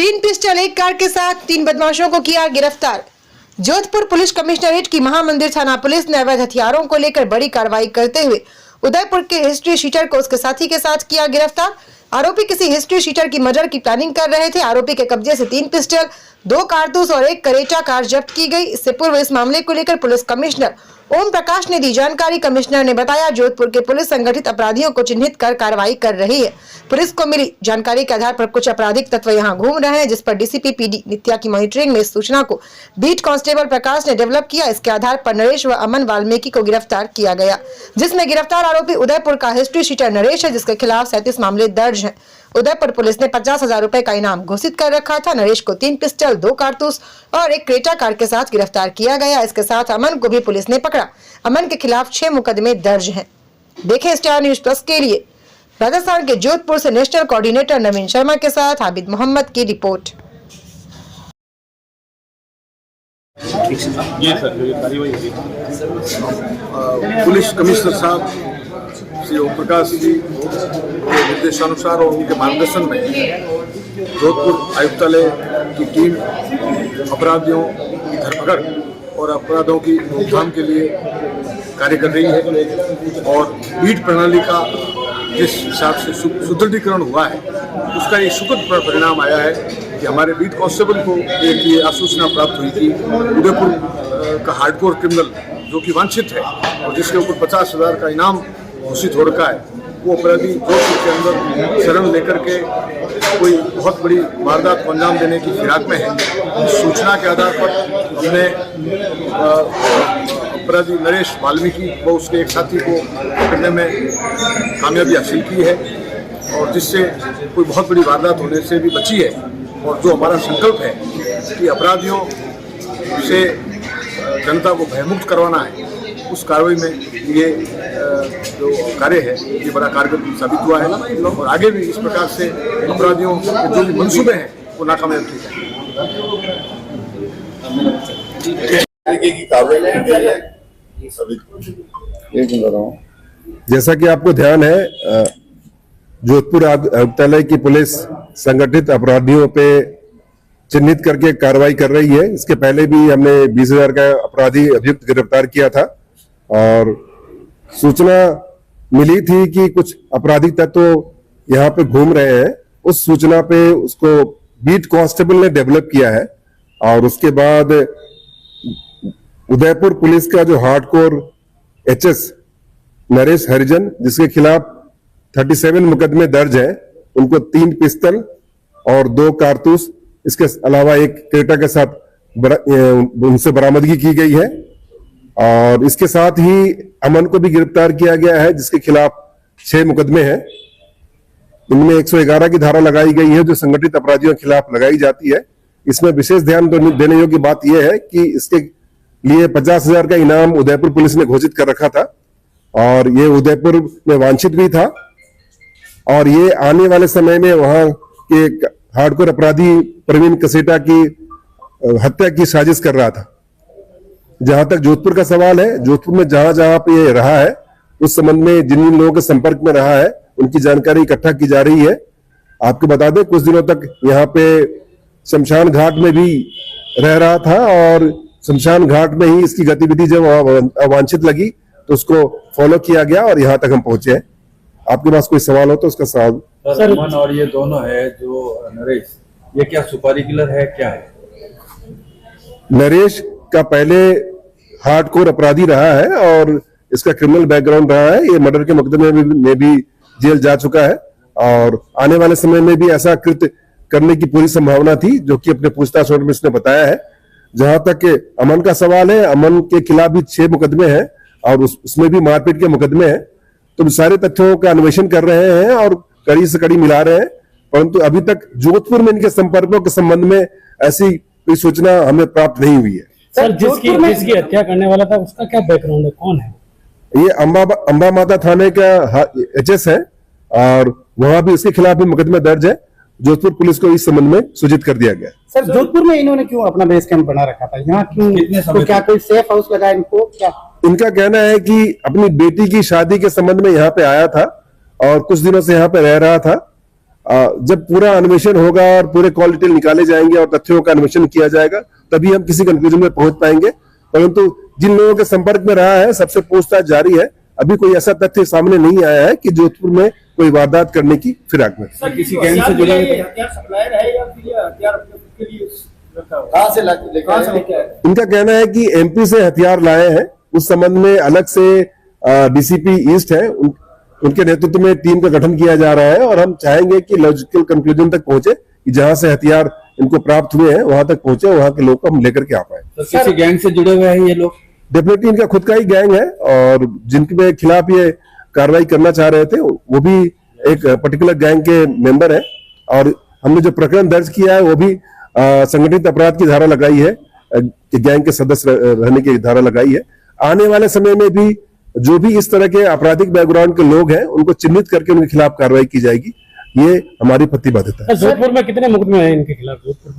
3 pistol एक car के साथ 3 बदमाशों को किया गिरफ्तार। जोधपुर पुलिस कमिश्नरेट की महामंदिर थाना पुलिस ने अवैध हथियारों को लेकर बड़ी कार्रवाई करते हुए उदयपुर के हिस्ट्री शीटर को उसके साथी के साथ किया गिरफ्तार। आरोपी किसी हिस्ट्री शीटर की मर्डर की प्लानिंग कर रहे थे। आरोपी के कब्जे से 3 पिस्टल, 2 कारतूस और 1 करेटा कार जब्त की गई। इससे पूर्व इस मामले को लेकर पुलिस कमिश्नर ओम प्रकाश ने दी जानकारी। कमिश्नर ने बताया, जोधपुर के पुलिस संगठित अपराधियों को चिन्हित कर कार्रवाई कर रही है। पुलिस को मिली जानकारी के आधार पर कुछ आपराधिक तत्व यहां घूम रहे हैं, जिस पर डीसीपी पीडी नित्या की मॉनिटरिंग में इस सूचना को बीट कांस्टेबल प्रकाश ने डेवलप किया। इसके आधार पर नरेश व अमन वाल्मीकि को गिरफ्तार किया गया, जिसमें गिरफ्तार आरोपी उदयपुर का हिस्ट्री शीटर नरेश है, जिसके खिलाफ 37 मामले दर्ज हैं। उदयपुर पुलिस ने 50,000 रुपए का इनाम घोषित कर रखा था। नरेश को 3 पिस्टल, 2 कारतूस और 1 क्रेटा कार के साथ गिरफ्तार किया गया। इसके साथ अमन को भी पुलिस ने पकड़ा। अमन के खिलाफ 6 मुकदमे दर्ज हैं। देखें स्टार न्यूज प्लस के लिए राजस्थान के जोधपुर से नेशनल कोऑर्डिनेटर नवीन शर्मा के साथ आबिद मोहम्मद की रिपोर्ट। पुलिस कमिश्नर साहब श्री ओम प्रकाश जी के निर्देशानुसार और उनके मार्गदर्शन में जोधपुर आयुक्तालय की टीम अपराधियों की धरपकड़ और अपराधों की रोकथाम के लिए कार्य कर रही है। और बीट प्रणाली का जिस हिसाब से सुदृढ़ीकरण हुआ है, उसका एक सुखद परिणाम आया है कि हमारे बीट कांस्टेबल को एक ये आसूचना प्राप्त हुई थी, उदयपुर का हार्डकोर क्रिमिनल जो कि वांछित है और जिसके ऊपर 50,000 का इनाम घोषित हो रखा है, वो अपराधी जोधपुर के अंदर शरण लेकर के कोई बहुत बड़ी वारदात को अंजाम देने की फिराक में है। सूचना के आधार पर हमने अपराधी नरेश वाल्मीकि व उसके एक साथी को पकड़ने में कामयाबी हासिल की है और जिससे कोई बहुत बड़ी वारदात होने से भी बची है। और जो हमारा संकल्प है कि अपराधियों से जनता को भयमुक्त करवाना है, उस कार्रवाई में ये जो कार्य है ये बड़ा कारगर साबित हुआ है और आगे भी इस प्रकार से अपराधियों के जो भी मंसूबे हैं वो नाकामयाब किए जाए। जैसा कि आपको ध्यान है, जोधपुर आयुक्तालय की पुलिस संगठित अपराधियों पे चिन्हित करके कार्रवाई कर रही है। इसके पहले भी हमने 20,000 का अपराधी अभियुक्त गिरफ्तार किया था और सूचना मिली थी कि कुछ आपराधिक तत्व यहाँ पे घूम रहे हैं। उस सूचना पे उसको बीट कांस्टेबल ने डेवलप किया है और उसके बाद उदयपुर पुलिस का जो हार्डकोर एचएस नरेश हरिजन, जिसके खिलाफ 37 मुकदमे दर्ज हैं, उनको 3 पिस्टल और 2 कारतूस, इसके अलावा 1 क्रेटा के साथ उनसे बरामदगी की गई है। और इसके साथ ही अमन को भी गिरफ्तार किया गया है, जिसके खिलाफ 6 मुकदमे हैं। इनमें 111 की धारा लगाई गई है जो संगठित अपराधियों के खिलाफ लगाई जाती है। इसमें विशेष ध्यान देने योग्य बात यह है कि इसके लिए 50,000 का इनाम उदयपुर पुलिस ने घोषित कर रखा था और ये उदयपुर में वांछित भी था और ये आने वाले समय में वहां के हार्डकोर अपराधी प्रवीण कसेटा की हत्या की साजिश कर रहा था। जहां तक जोधपुर का सवाल है, जोधपुर में जहां जहां पे ये रहा है, उस संबंध में जिन जिन लोगों के संपर्क में रहा है उनकी जानकारी इकट्ठा की जा रही है। आपको बता दें, कुछ दिनों तक यहाँ पे शमशान घाट में भी रह रहा था और शमशान घाट में ही इसकी गतिविधि जब अवांछित लगी तो उसको फॉलो किया गया और यहाँ तक हम पहुंचे हैं। आपके पास कोई सवाल हो तो उसका सवाल। सर, अमन और ये दोनों है जो नरेश, ये क्या सुपारी किलर है, क्या है? नरेश का पहले हार्डकोर अपराधी रहा है और इसका क्रिमिनल बैकग्राउंड रहा है। ये मर्डर के मुकदमे में भी जेल जा चुका है और आने वाले समय में भी ऐसा कृत्य करने की पूरी संभावना थी, जो कि अपने पूछताछ में इसने बताया है। जहां तक अमन का सवाल है, अमन के खिलाफ भी 6 मुकदमे हैं और उसमें भी मारपीट के मुकदमे हैं। तो सारे तथ्यों का अन्वेषण कर रहे हैं और कड़ी से कड़ी मिला रहे हैं, परंतु अभी तक जोधपुर में इनके संपर्कों के संबंध में ऐसी कोई सूचना हमें प्राप्त नहीं हुई है। सर, जिसकी हत्या करने वाला था उसका क्या बैकग्राउंड है, कौन है? ये अंबा माता थाने का एचएस है और वहां भी इसके खिलाफ भी मुकदमे दर्ज है। जोधपुर पुलिस को इस संबंध में सूचित कर दिया गया। सर, जोधपुर में इन्होंने क्यों अपना बेस कैंप बना रखा था? यहाँ क्यों? तो क्या कोई सेफ हाउस लगाया इनको? क्या इनका कहना है कि अपनी बेटी की शादी के संबंध में यहाँ पे आया था और कुछ दिनों से यहाँ पे रह रहा था जब पूरा अन्वेषण होगा और पूरे कॉल डिटेल निकाले जाएंगे और तथ्यों का अन्वेषण किया जाएगा तभी हम किसी कंक्लूजन में पहुंच पाएंगे। परंतु जिन लोगों के संपर्क में रहा है सबसे पूछताछ जारी है। अभी कोई ऐसा तथ्य सामने नहीं आया है कि जोधपुर में कोई वारदात करने की फिराक में। सर किसी गैंग से जुड़े सप्लायर है या फिर हथियार के लिए कहाँ से लेके आए? इनका कहना है कि एमपी से हथियार लाए हैं। उस संबंध में अलग से डीसीपी ईस्ट है, उनके नेतृत्व में टीम का गठन किया जा रहा है और हम चाहेंगे कि लॉजिकल कंक्लूजन तक पहुंचे कि जहां से हथियार इनको प्राप्त हुए हैं वहां तक पहुंचे, वहां के लोग को हम लेकर के आ पाए। तो किसी गैंग से जुड़े हुए हैं ये लोग? डेफिनेटली इनका खुद का ही गैंग है और जिनके खिलाफ ये कार्रवाई करना चाह रहे थे वो भी एक पर्टिकुलर गैंग के मेंबर है और हमने जो प्रकरण दर्ज किया है वो भी संगठित अपराध की धारा लगाई है कि गैंग के सदस्य रहने की धारा लगाई है। आने वाले समय में भी जो भी इस तरह के आपराधिक बैकग्राउंड के लोग हैं उनको चिन्हित करके उनके खिलाफ कार्रवाई की जाएगी, ये हमारी प्रतिबद्धता है। जोधपुर में कितने मुकदमे हैं इनके खिलाफ?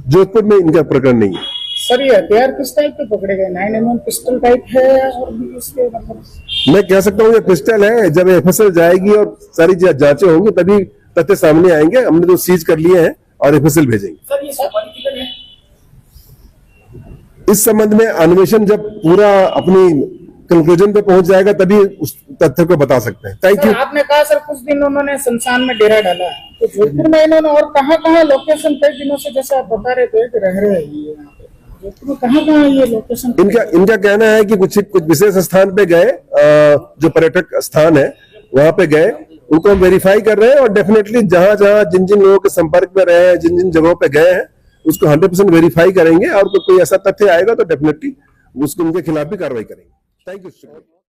जोधपुर में इनका प्रकरण नहीं है। सर ये हथियार किस टाइप के पकड़े गए? 9mm पिस्टल टाइप है और भी इसके मतलब? मैं कह सकता हूँ ये पिस्टल है। जब एफएसएल जाएगी और सारी जांचें होंगी तभी तथ्य सामने आएंगे। हमने तो सीज कर लिए हैं और एफएसएल भेजेंगे। सर ये सुपारी किलर है? इस संबंध में अन्वेषण जब पूरा अपनी कंक्लूजन पे पहुंच जाएगा तभी उस तथ्य को बता सकते हैं। Thank you. आपने कहा सर कुछ दिन उन्होंने शमशान में डेरा डाला है, तो जोधपुर में इन्होंने और कहाँ लोकेशन कई दिनों से जैसे आप बता रहे थे कि रह रहे हैं ये यहाँ पे, जोधपुर में कहाँ ये लोकेशन? इनका कहना है कि कुछ विशेष स्थान पे गए, जो पर्यटक स्थान है वहां पे गए, उनको हम वेरीफाई कर रहे हैं और डेफिनेटली जहां जिन लोगों के संपर्क में रहे हैं, जिन जगहों पे गए हैं उसको 100% वेरीफाई करेंगे और कोई ऐसा तथ्य आएगा तो डेफिनेटली उसको उनके खिलाफ भी कार्रवाई करेंगे। Thank you.